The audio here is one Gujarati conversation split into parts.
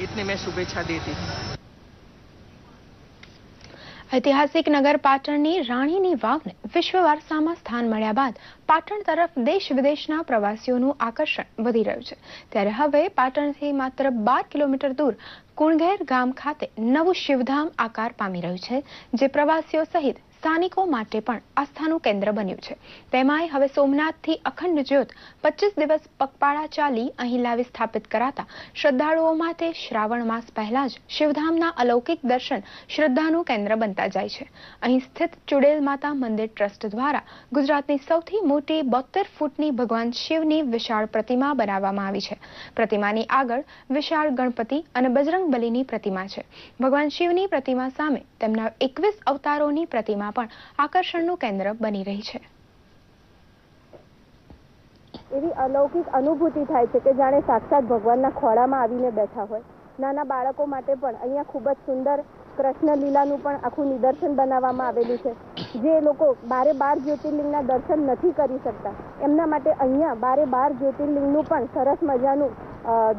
इतनी मैं शुभेच्छा देती हूँ। ऐतिहासिक नगर पाटणની રાણીની વાવને વિશ્વ વારસામાં સ્થાન મળ્યા બાદ પાટણ તરફ દેશ વિદેશના પ્રવાસીઓનું આકર્ષણ વધી રહ્યું છે। ત્યારે હવે પાટણથી માત્ર 12 કિલોમીટર દૂર કુણઘેર ગામ ખાતે નવું શિવધામ આકાર પામી રહ્યું છે, જે પ્રવાસીઓ સહિત સ્થાનિકો માટે પણ આસ્થાનું કેન્દ્ર બન્યું છે। તેમાંય હવે સોમનાથથી અખંડ જ્યોત 25 દિવસ પગપાળા ચાલી અહીં લાવી સ્થાપિત કરાતા શ્રદ્ધાળુઓ માટે શ્રાવણ માસ પહેલા જ શિવધામના અલૌકિક દર્શન શ્રદ્ધાનું કેન્દ્ર બનતા જાય છે। અહીં સ્થિત ચુડેલ માતા મંદિર ટ્રસ્ટ દ્વારા ગુજરાતની સૌથી મોટી 72 ફૂટની ભગવાન શિવની વિશાળ પ્રતિમા બનાવવામાં આવી છે। પ્રતિમાની આગળ વિશાળ ગણપતિ અને બજરંગબલીની પ્રતિમા છે। ભગવાન શિવની પ્રતિમા સામે તેમના 21 અવતારોની પ્રતિમા પણ આકર્ષણનું કેન્દ્ર બની રહી છે। એવી અલૌકિક અનુભૂતિ થાય છે કે જાણે સાક્ષાત ભગવાનના ખોળામાં આવીને બેઠા હોય। નાના બાળકો માટે પણ અહીંયા ખૂબ જ સુંદર કૃષ્ણ લીલાનું પણ આખું નિદર્શન બનાવવામાં આવેલું છે। જે લોકો 12 જ્યોતિર્લિંગના દર્શન નથી કરી શકતા એમના માટે અહીંયા 12 જ્યોતિર્લિંગનું પણ સરસ મજાનું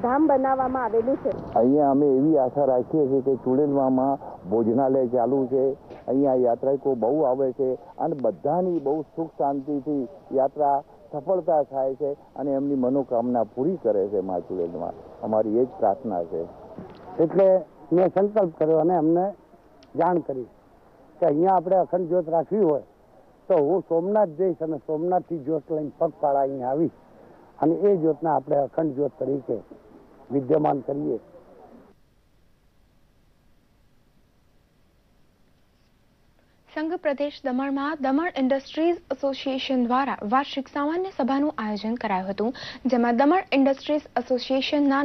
ધામ બનાવવામાં આવેલું છે। અહીંયા અમે એવી આશા રાખીએ છીએ કે ચુડેલમાં ભોજનાલય ચાલુ છે। અહીંયા યાત્રિકો બહુ આવે છે અને બધાની બહુ સુખ શાંતિથી યાત્રા સફળતા થાય છે અને એમની મનોકામના પૂરી કરે છે। મા ચુડેલમાં અમારી એ જ પ્રાર્થના છે। એટલે મેં સંકલ્પ કર્યો અને અમને જાણ કરી કે અહીંયા આપણે અખંડ જ્યોત રાખવી હોય તો હું સોમનાથ જઈશ અને સોમનાથથી જ્યોત લઈને પગપાળા અહીંયા આવીશ અને એ જ્યોતને આપણે અખંડ જ્યોત તરીકે વિદ્યમાન કરીએ। સંઘ પ્રદેશ દમણમાં દમણ ઇન્ડસ્ટ્રીઝ એસોસિએશન દ્વારા વાર્ષિક સામાન્ય સભાનું આયોજન કરાયું હતું, જેમાં દમણ ઇન્ડસ્ટ્રીઝ એસોસિએશનના